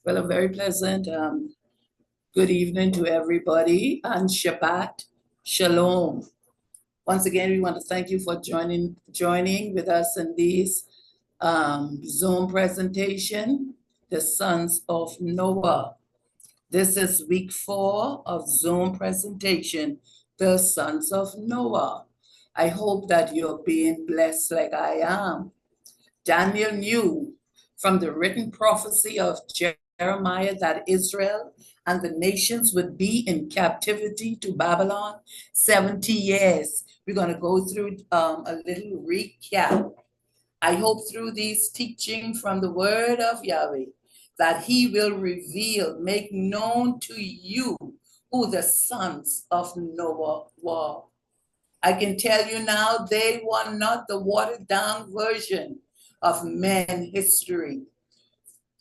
Well, a very pleasant good evening to everybody and Shabbat Shalom. Once again, we want to thank you for joining with us in this Zoom presentation, The Sons of Noah. This is week 4 of Zoom presentation, The Sons of Noah. I hope that you're being blessed like I am. Daniel knew from the written prophecy of Jeremiah that Israel and the nations would be in captivity to Babylon 70 years. We're going to go through a little recap. I hope through these teaching from the word of Yahweh that he will reveal, make known to you who the sons of Noah were. I can tell you now, they were not the watered down version of man history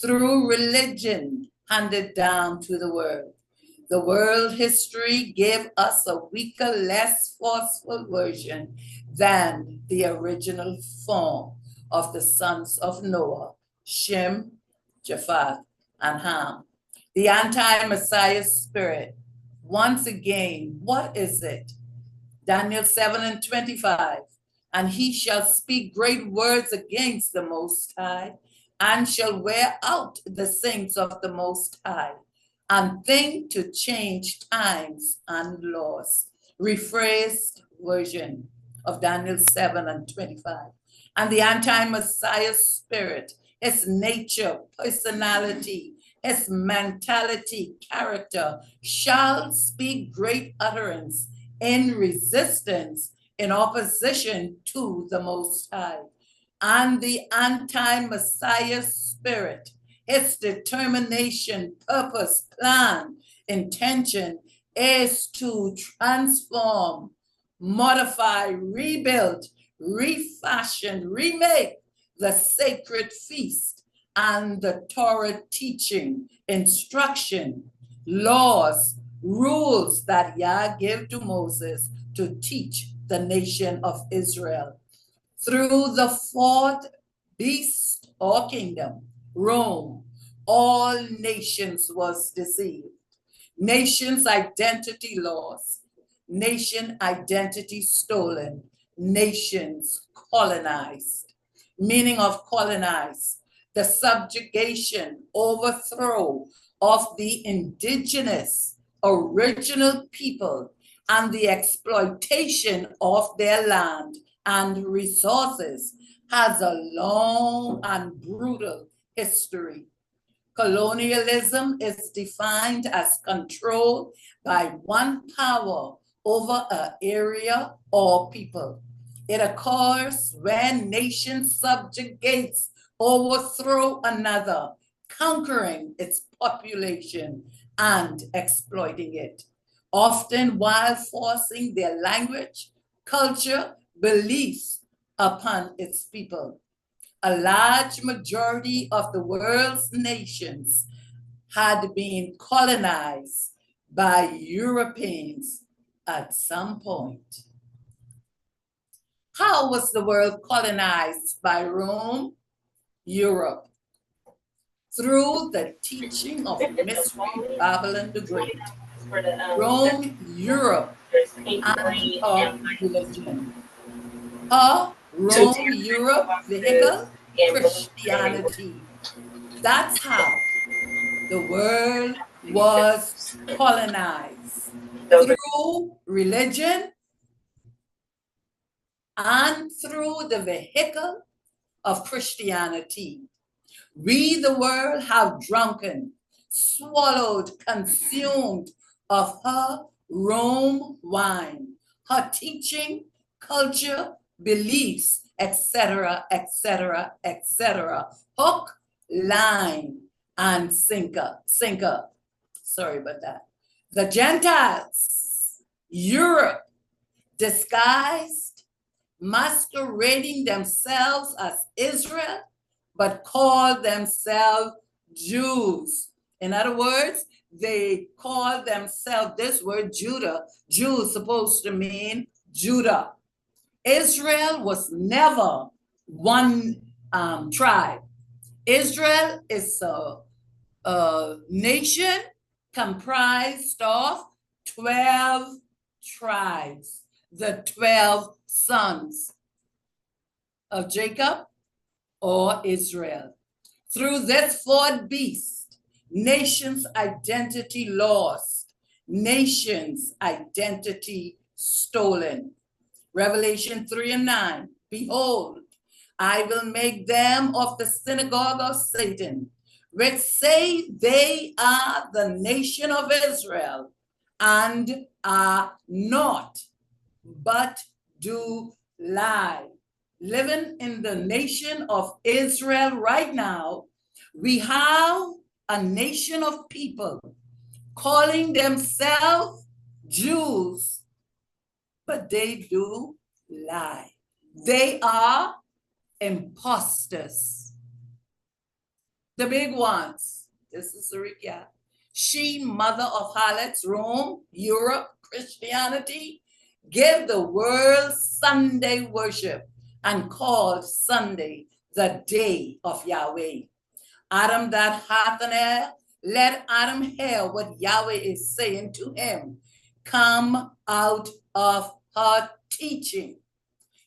through religion handed down to the world. The world history gave us a weaker, less forceful version than the original form of the sons of Noah, Shem, Japheth, and Ham. The anti-Messiah spirit. Once again, what is it? Daniel 7:25, and he shall speak great words against the Most High, and shall wear out the saints of the Most High, and think to change times and laws. Rephrased version of Daniel 7:25. And the anti-Messiah spirit, his nature, personality, his mentality, character, shall speak great utterance in resistance, in opposition to the Most High. And the anti-Messiah spirit, its determination, purpose, plan, intention is to transform, modify, rebuild, refashion, remake the sacred feast and the Torah teaching, instruction, laws, rules that Yah gave to Moses to teach the nation of Israel. Through the fourth beast or kingdom, Rome, all nations was deceived. Nations' identity lost, nation identity stolen, nations colonized. Meaning of colonized, the subjugation, overthrow of the indigenous original people and the exploitation of their land and resources has a long and brutal history. Colonialism is defined as control by one power over an area or people. It occurs when nation subjugates, overthrow another, conquering its population and exploiting it, often while forcing their language, culture, beliefs upon its people. A large majority of the world's nations had been colonized by Europeans at some point. How was the world colonized by Rome? Europe. Through the teaching of Mystery Babylon the Great. Rome, Europe, and our religion. Rome, Europe, vehicle, Christianity. That's how the world was colonized. Through religion and through the vehicle of Christianity. We, the world, have drunken, swallowed, consumed of her Rome wine, her teaching, culture, beliefs, etc., etc., etc. Hook, line, and sinker. Sorry about that. The Gentiles, Europe, disguised, masquerading themselves as Israel, but call themselves Jews. In other words, they call themselves, this word Judah, Jew supposed to mean Judah. Israel was never one tribe. Israel is a nation comprised of 12 tribes, the 12 sons of Jacob or Israel. Through this fourth beast, nations' identity lost, nations' identity stolen. Revelation 3:9, behold, I will make them of the synagogue of Satan, which say they are the nation of Israel, and are not, but do lie. Living in the nation of Israel right now, we have a nation of people calling themselves Jews, but they do lie. They are imposters. The big ones, this is a recap. She, mother of harlots, Rome, Europe, Christianity, give the world Sunday worship and called Sunday the day of Yahweh. Adam that hath an ear, let Adam hear what Yahweh is saying to him. Come out of her teaching.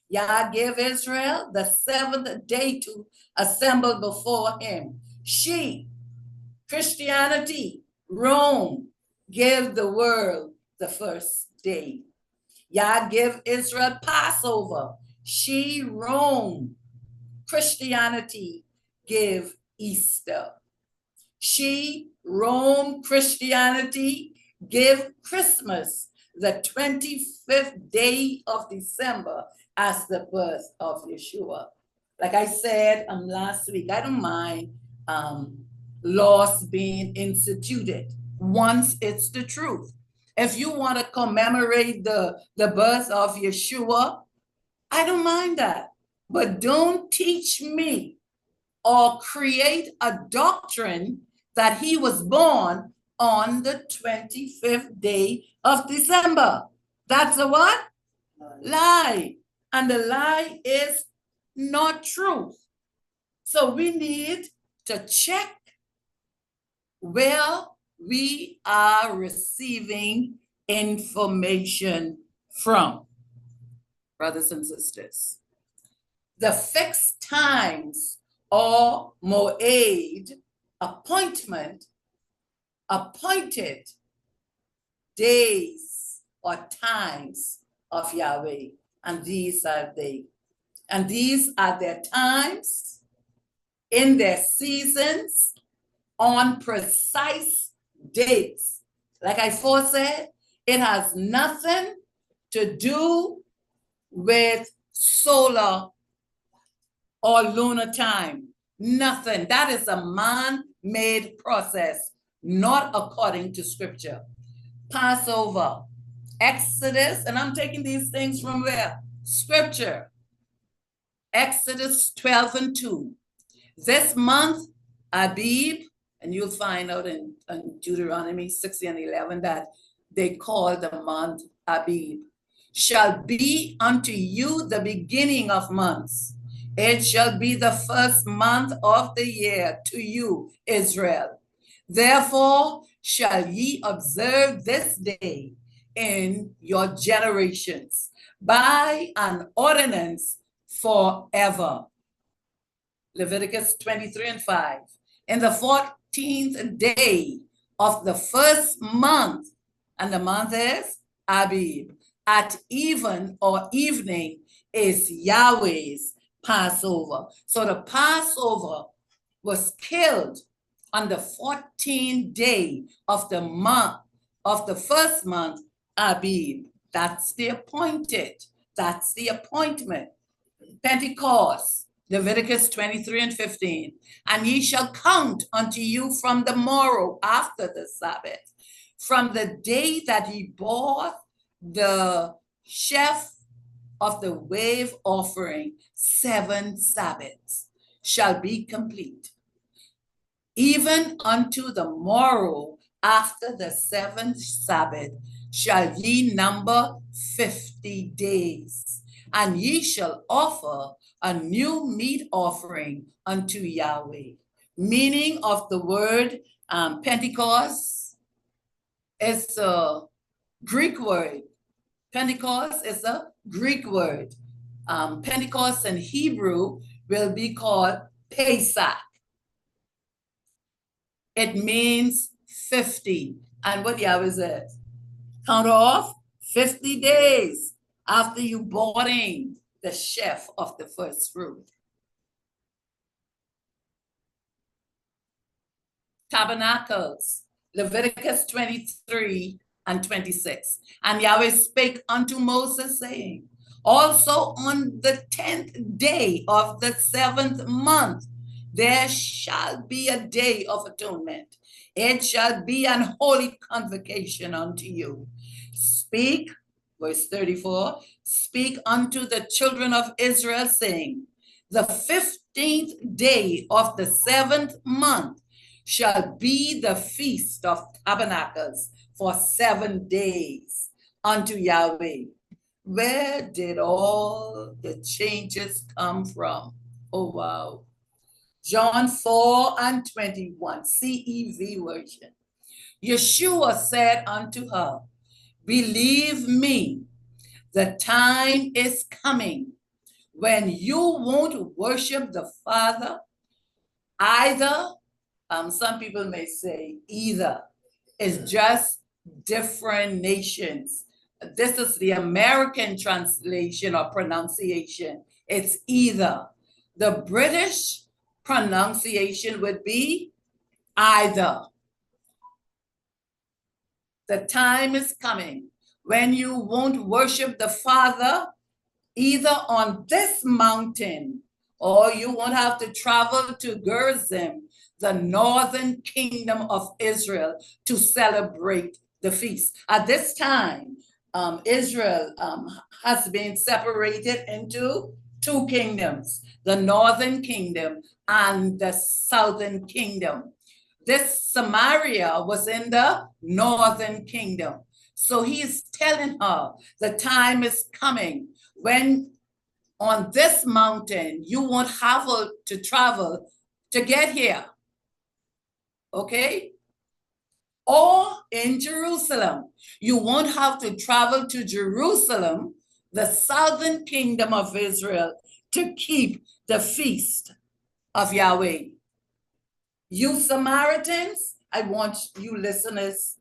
Yah gave Israel the seventh day to assemble before him. She, Christianity, Rome, gave the world the first day. Yah gave Israel Passover. She, Rome, Christianity, gave Easter. She, Rome, Christianity, gave Christmas, the 25th day of December, as the birth of Yeshua. Like I said last week, I don't mind laws being instituted once it's the truth. If you want to commemorate the birth of Yeshua, I don't mind that. But don't teach me or create a doctrine that he was born on the 25th day of December. That's a what? Lie. And the lie is not truth. So we need to check where we are receiving information from, brothers and sisters. The fixed times or moed, appointed days or times of Yahweh. And these are they. And these are their times in their seasons on precise dates. Like I said, it has nothing to do with solar or lunar time. Nothing. That is a man-made process, not according to scripture. Passover, Exodus, and I'm taking these things from where? Scripture. Exodus 12:2. This month, Abib, and you'll find out in Deuteronomy 60:11 that they call the month Abib, shall be unto you the beginning of months. It shall be the first month of the year to you, Israel. Therefore shall ye observe this day in your generations by an ordinance forever. Leviticus 23:5. In the 14th day of the first month, and the month is Abib, at even or evening is Yahweh's Passover. So the Passover was killed on the 14th day of the month, of the first month, Abib. That's the appointed. That's the appointment. Pentecost, Leviticus 23:15. And ye shall count unto you from the morrow after the Sabbath, from the day that ye bore the sheaf of the wave offering, 7 Sabbaths shall be complete. Even unto the morrow after the 7th Sabbath shall ye number 50 days, and ye shall offer a new meat offering unto Yahweh. Meaning of the word Pentecost is a Greek word. Pentecost is a Greek word. Pentecost in Hebrew will be called Pesach. It means 50. And what Yahweh says, count off 50 days after you boarding the sheaf of the first fruit. Tabernacles, Leviticus 23 and 26. And Yahweh spake unto Moses, saying, also on the 10th day of the 7th month, there shall be a day of atonement. It shall be an holy convocation unto you. Speak, verse 34, speak unto the children of Israel, saying, the 15th day of the 7th month shall be the feast of tabernacles for 7 days unto Yahweh. Where did all the changes come from? Oh, wow. John 4 and 21, CEV version. Yeshua said unto her, believe me, the time is coming when you won't worship the Father either. Some people may say either. It's just different nations. This is the American translation or pronunciation. It's either. The British pronunciation would be either. The time is coming when you won't worship the Father either on this mountain, or you won't have to travel to Gerizim, the northern kingdom of Israel, to celebrate the feast. At this time, Israel has been separated into two kingdoms, the northern kingdom and the southern kingdom. This Samaria was in the northern kingdom. So he's telling her the time is coming when on this mountain you won't have to travel to get here. Okay? Or in Jerusalem, you won't have to travel to Jerusalem, the southern kingdom of Israel, to keep the feast of Yahweh. You Samaritans, I want you listeners,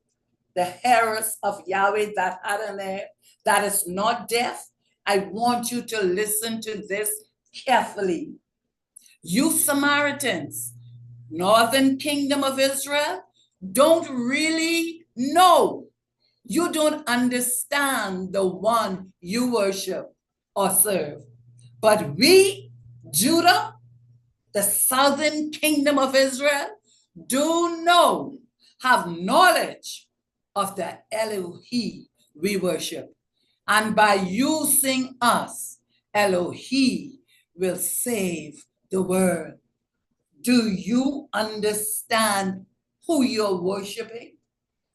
the hearers of Yahweh that Adonai, that is not deaf, I want you to listen to this carefully. You Samaritans, northern kingdom of Israel, don't really know. You don't understand the one you worship or serve. But we, Judah, the southern kingdom of Israel, do know, have knowledge of the Elohim we worship. And by using us, Elohim will save the world. Do you understand who you're worshiping?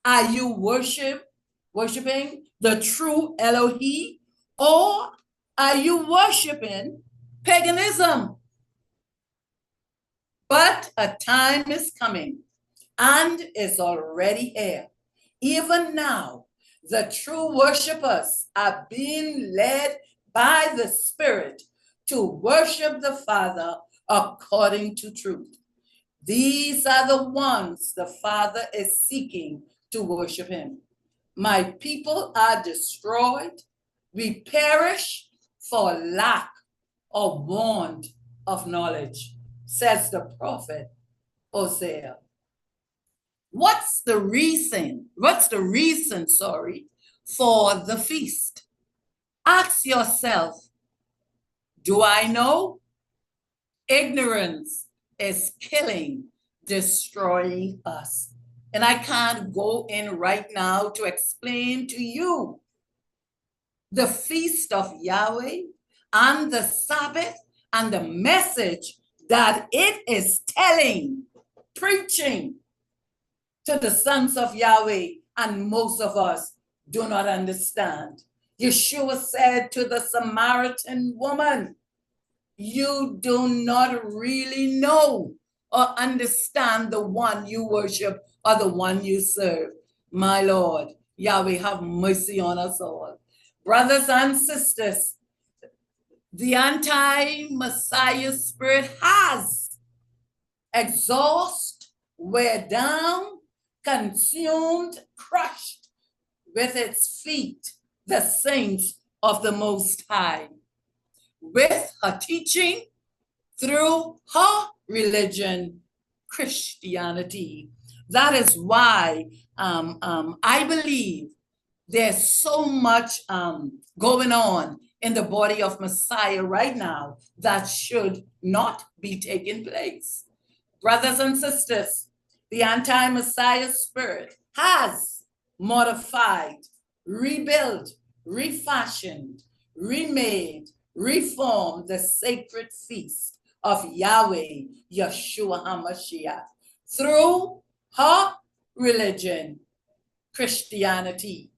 Are you worshiping the true Elohim, or are you worshiping paganism? But a time is coming and is already here. Even now, the true worshipers are being led by the Spirit to worship the Father according to truth. These are the ones the Father is seeking to worship him. My people are destroyed. We perish for lack or want of knowledge, says the prophet Hosea. What's the reason for the feast? Ask yourself, do I know? Ignorance is killing, destroying us. And I can't go in right now to explain to you the feast of Yahweh and the Sabbath and the message that it is telling, preaching to the sons of Yahweh, and most of us do not understand. Yeshua said to the Samaritan woman, you do not really know or understand the one you worship or the one you serve. My Lord, Yahweh, have mercy on us all. Brothers and sisters, the anti-Messiah spirit has exhausted, weighed down, consumed, crushed with its feet the saints of the Most High. With her teaching, through her religion, Christianity. That is why I believe there's so much going on in the body of Messiah right now that should not be taking place. Brothers and sisters, the anti-Messiah spirit has modified, rebuilt, refashioned, remade, reformed the sacred feast of Yahweh, Yeshua HaMashiach, through her religion, Christianity.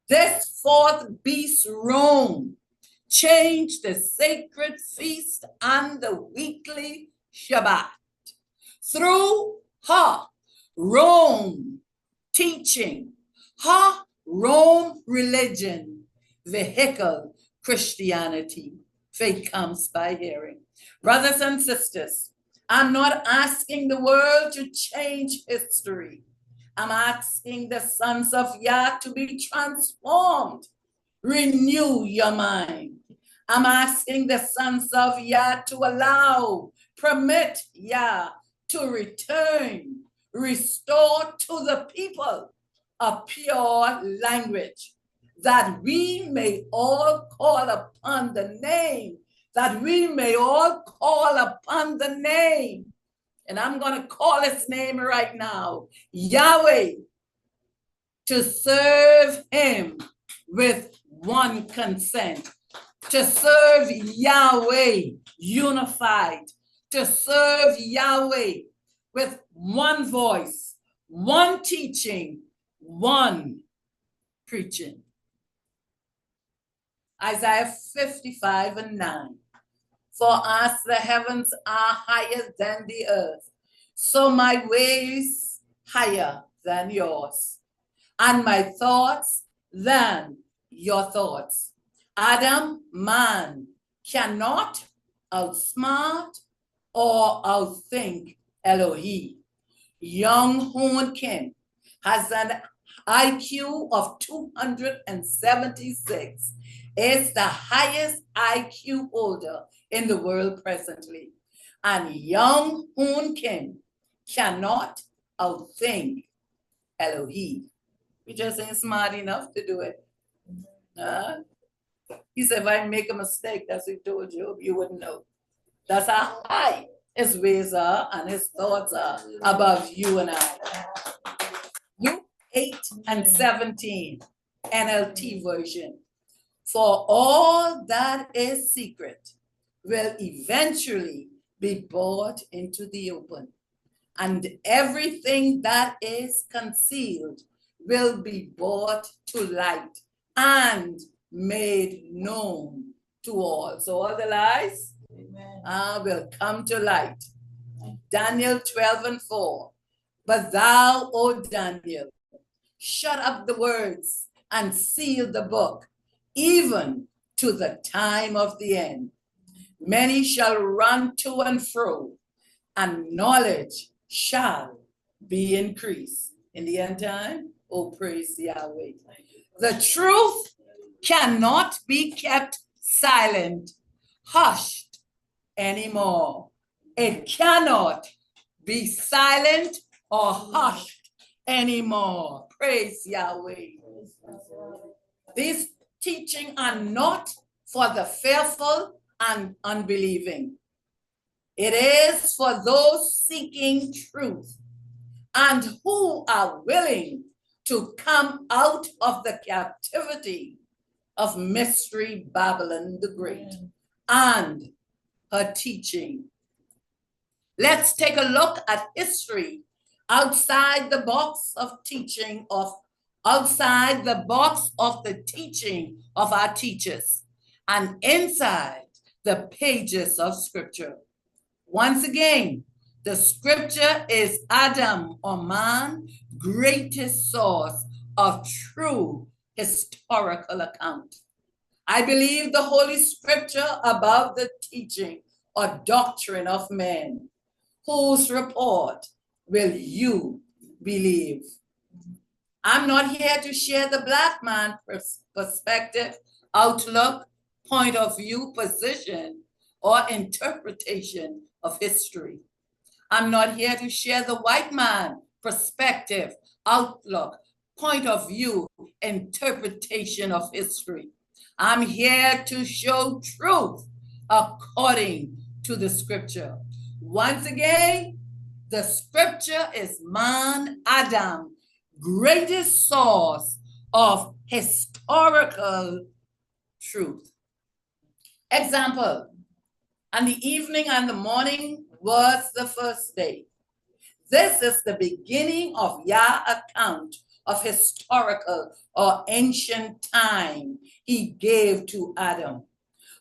This fourth beast, Rome, changed the sacred feast and the weekly Shabbat. Through her Rome teaching, her Rome religion, vehicle Christianity. Faith comes by hearing. Brothers and sisters, I'm not asking the world to change history. I'm asking the sons of Yah to be transformed. Renew your mind. I'm asking the sons of Yah to allow, permit Yah to return, restore to the people a pure language, that we may all call upon the name, that we may all call upon the name. And I'm going to call his name right now, Yahweh, to serve him with one consent, to serve Yahweh unified, to serve Yahweh with one voice, one teaching, one preaching. Isaiah 55:9. For as the heavens are higher than the earth, so my ways higher than yours, and my thoughts than your thoughts. Adam, man, cannot outsmart or outthink Elohim. Young Hoon Kim has an IQ of 276, is the highest IQ holder in the world presently. And young Hoon Kim cannot outthink Elohim. We just ain't smart enough to do it. He said, if I make a mistake, that's what he told you, you wouldn't know. That's how high his ways are and his thoughts are above you and I. Luke 8:17, NLT version. For all that is secret will eventually be brought into the open, and everything that is concealed will be brought to light and made known to all. So all the lies will come to light. Daniel 12:4. But thou, O Daniel, shut up the words and seal the book, even to the time of the end. Many shall run to and fro, and knowledge shall be increased. In the end time, oh, praise Yahweh. The truth cannot be kept silent, hushed anymore. It cannot be silent or hushed anymore. Praise Yahweh. These teaching are not for the fearful and unbelieving. It is for those seeking truth and who are willing to come out of the captivity of Mystery Babylon the Great and her teaching. Let's take a look at history outside the box of teaching outside the box of the teaching of our teachers and inside the pages of scripture. Once again, The scripture is Adam, or man, greatest source of true historical account. I believe the Holy Scripture above the teaching or doctrine of men. Whose report will you believe? I'm not here to share the Black man perspective, outlook, point of view, position, or interpretation of history. I'm not here to share the white man perspective, outlook, point of view, interpretation of history. I'm here to show truth according to the scripture. Once again, the scripture is man, Adam, greatest source of historical truth. Example, on the evening and the morning was the first day. This is the beginning of Yah account of historical or ancient time he gave to Adam.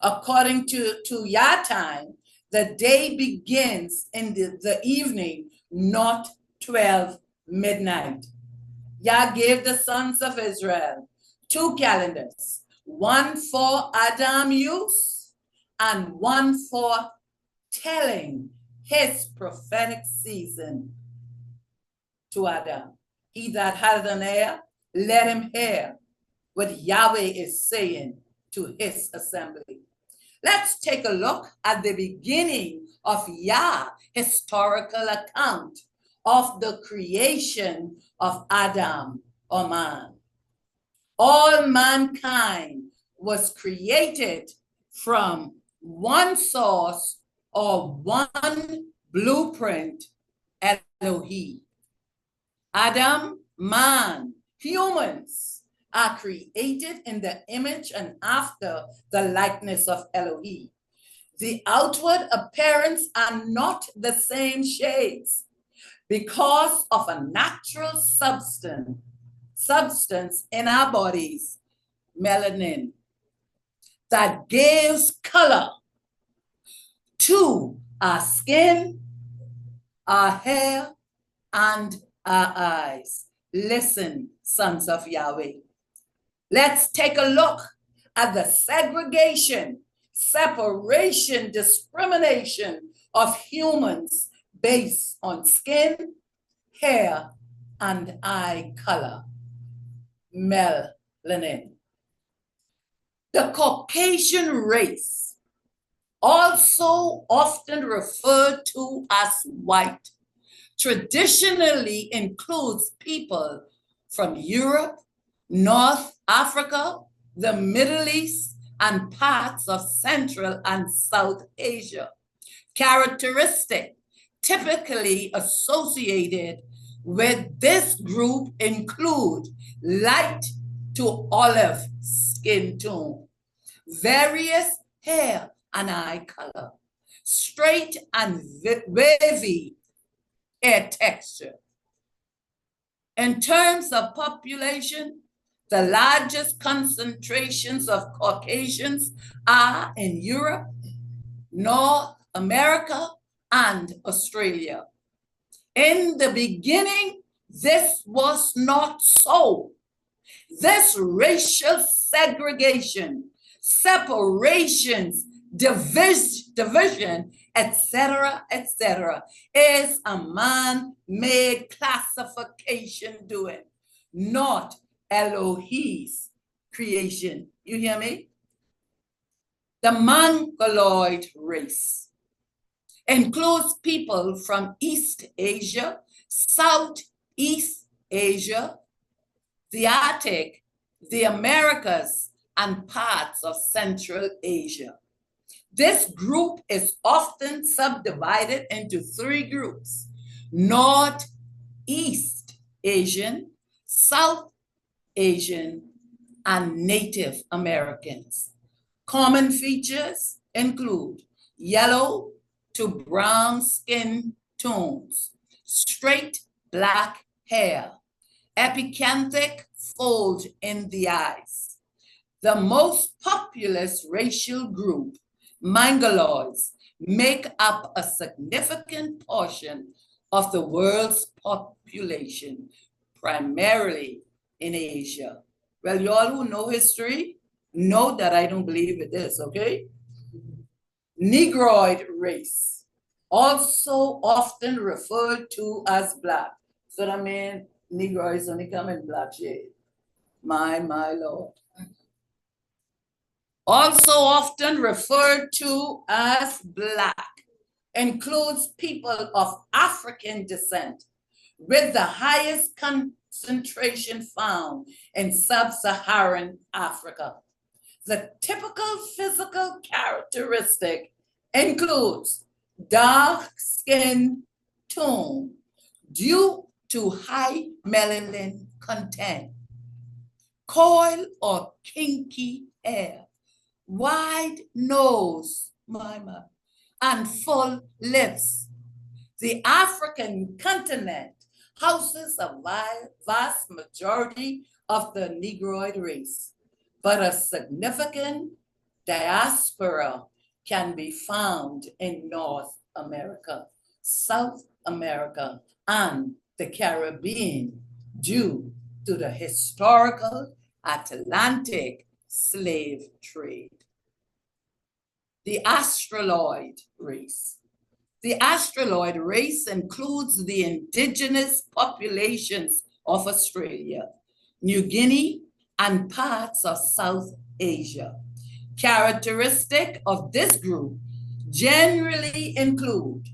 According to Yah time, the day begins in the evening, not 12 midnight. Yah gave the sons of Israel 2 calendars, one for Adam use and one for telling his prophetic season to Adam. He that hath an ear, let him hear what Yahweh is saying to his assembly. Let's take a look at the beginning of Yah historical account of the creation of Adam, or man. All mankind was created from one source or one blueprint, Elohim. Adam, man, humans are created in the image and after the likeness of Elohim. The outward appearance are not the same shades because of a natural substance in our bodies, melanin, that gives color to our skin, our hair, and our eyes. Listen, sons of Yahweh. Let's take a look at the segregation, separation, discrimination of humans based on skin, hair, and eye color, melanin. The Caucasian race, also often referred to as white, traditionally includes people from Europe, North Africa, the Middle East, and parts of Central and South Asia. Characteristic typically associated with this group include light to olive skin tone, various hair and eye color, straight and wavy hair texture. In terms of population, the largest concentrations of Caucasians are in Europe, North America, and Australia. In the beginning, this was not so. This racial segregation, separations, division, etc., is a man-made classification doing, not Elohim's creation. You hear me? The Mongoloid race includes people from East Asia, Southeast Asia, the Arctic, the Americas, and parts of Central Asia. This group is often subdivided into 3 groups: Northeast Asian, South Asian, and Native Americans. Common features include yellow to brown skin tones, straight black hair, epicanthic fold in the eyes. The most populous racial group, Mongoloids, make up a significant portion of the world's population, primarily in Asia. Well, you all who know history know that I don't believe it is, okay? Negroid race, also often referred to as black. So that means Negroids only come in black shade. My Lord. Also often referred to as black, includes people of African descent, with the highest concentration found in sub-Saharan Africa. The typical physical characteristic includes dark skin tone due to high melanin content, coil or kinky hair, wide nose, and full lips. The African continent houses a vast majority of the Negroid race, but a significant diaspora can be found in North America, South America, and the Caribbean due to the historical Atlantic slave trade. The Australoid race. The Australoid race includes the indigenous populations of Australia, New Guinea, and parts of South Asia. Characteristic of this group generally include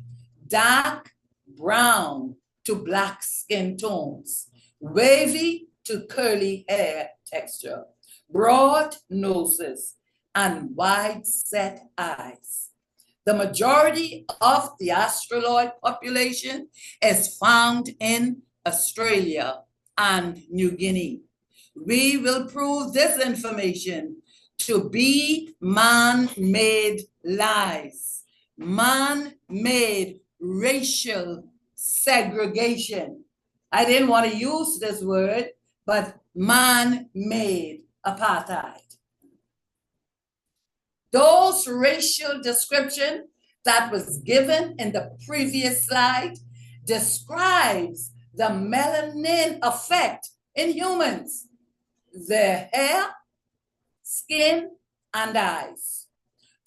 dark brown to black skin tones, wavy to curly hair texture, broad noses, and wide-set eyes. The majority of the Australoid population is found in Australia and New Guinea. We will prove this information to be man-made lies, man-made racial segregation. I didn't want to use this word, but man-made apartheid. Those racial description that was given in the previous slide describes the melanin effect in humans, their hair, skin, and eyes.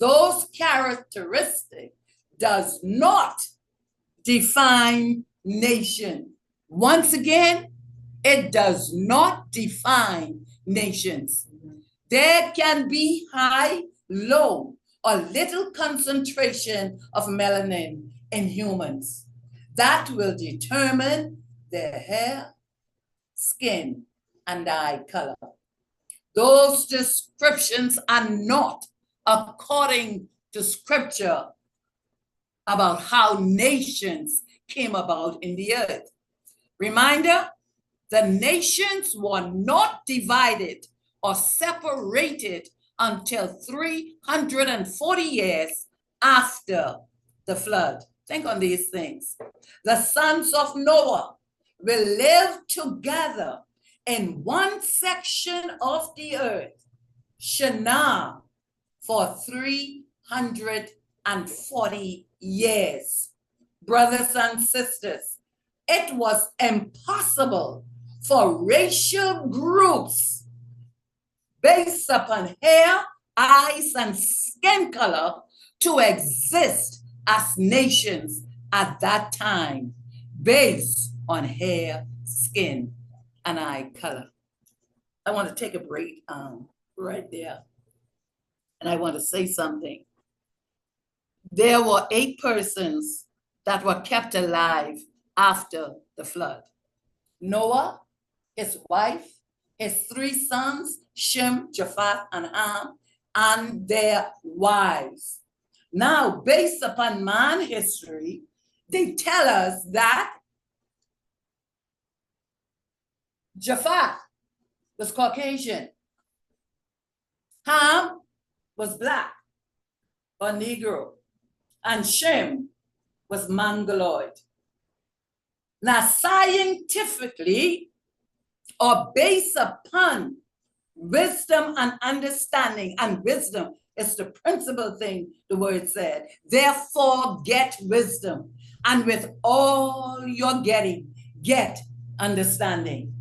Those characteristics does not define nation. Once again, it does not define nations. There can be high, low, or little concentration of melanin in humans. That will determine their hair, skin, and eye color. Those descriptions are not according to scripture about how nations came about in the earth. Reminder, the nations were not divided or separated until 340 years after the flood. Think on these things. The sons of Noah will live together in one section of the earth, Shinar, for 340 years. Brothers and sisters, it was impossible for racial groups based upon hair, eyes, and skin color to exist as nations at that time, based on hair, skin, and eye color. I want to take a break right there. And I want to say something. There were 8 persons that were kept alive after the flood. Noah, his wife, his 3 sons, Shem, Japheth, and Ham, and their wives. Now, based upon man history, they tell us that Japheth was Caucasian. Ham was black or Negro. And Shem was Mongoloid. Now, scientifically, or based upon wisdom and understanding, and wisdom It's the principal thing the word said. Therefore, get wisdom, and with all you're getting, get understanding.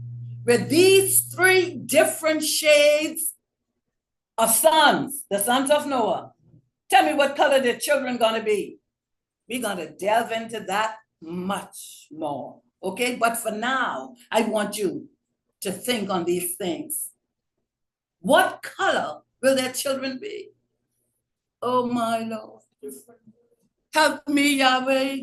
With these three different shades of sons, the sons of Noah, tell me what color the children gonna be. We're gonna delve into that much more, okay? But for now, I want you to think on these things. What color will their children be? Oh my Lord. Help me, Yahweh.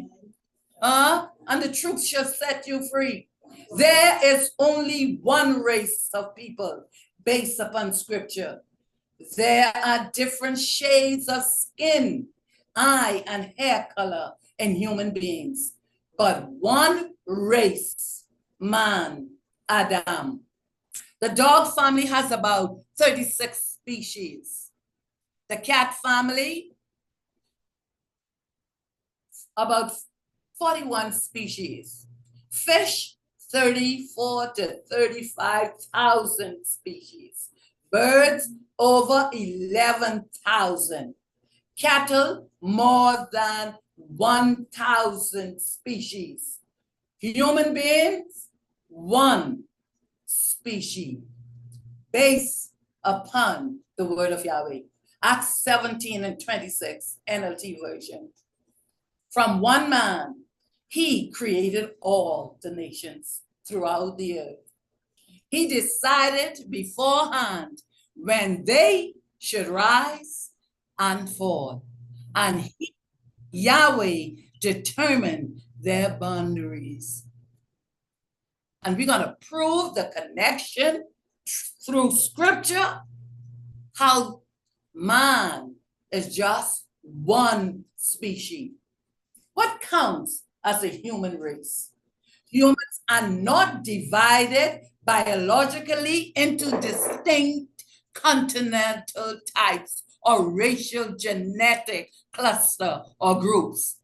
And the truth shall set you free. There is only one race of people based upon scripture. There are different shades of skin, eye, and hair color in human beings, but one race, man, Adam. The dog family has about 36 species. The cat family, about 41 species. Fish, 34 to 35,000 species. Birds, over 11,000. Cattle, more than 1,000 species. Human beings, one species, based upon the word of Yahweh. Acts 17 and 26, NLT version. From one man, he created all the nations throughout the earth. He decided beforehand when they should rise and fall. And he, Yahweh, determined their boundaries. And we're going to prove the connection through scripture, how man is just one species. What counts as a human race? Humans are not divided biologically into distinct continental types or racial genetic cluster or groups.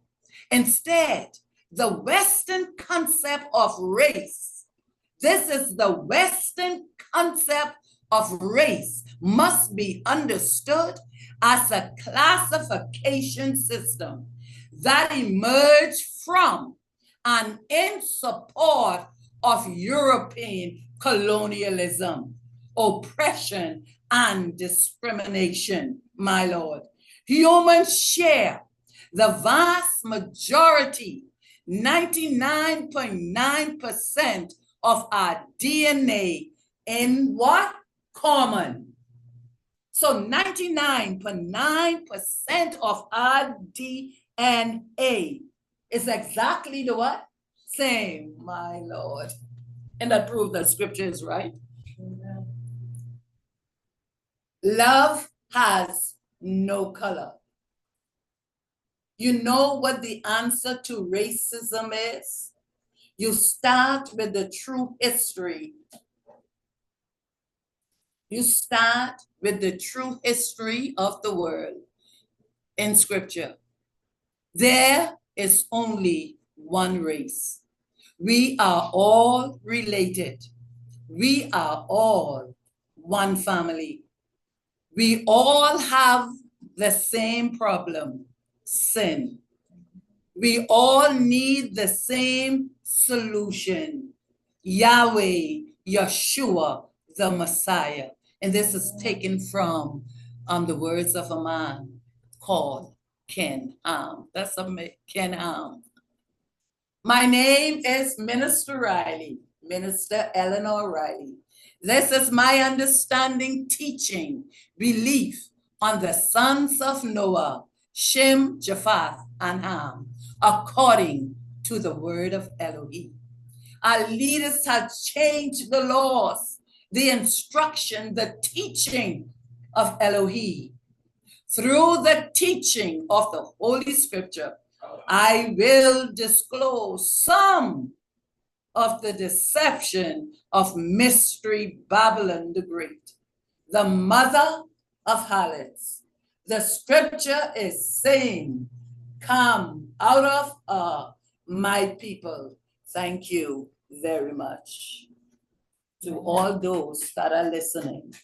Instead, the Western concept of race, this is the Western concept of race, must be understood as a classification system that emerged from and in support of European colonialism, oppression, and discrimination, my Lord. Humans share the vast majority, 99.9% of our DNA in what? Common. So 99.9% of our DNA is exactly the what? Same, my Lord. And that proves that scripture is right. Amen. Love has no color. You know what the answer to racism is? You start with the true history. You start with the true history of the world in scripture. There is only one race. We are all related. We are all one family. We all have the same problem, sin. We all need the same solution, Yahweh, Yeshua, the Messiah. And this is taken from the words of a man called Ken Ham. That's Ken Ham. My name is Minister Riley, Minister Eleanor Riley. This is my understanding, teaching, belief on the sons of Noah, Shem, Japheth, and Ham, according to the word of Elohim. Our leaders have changed the laws, the instruction, the teaching of Elohim. Through the teaching of the Holy Scripture, I will disclose some of the deception of Mystery Babylon the Great, the mother of harlots. The scripture is saying, come out of my people. Thank you very much to all those that are listening.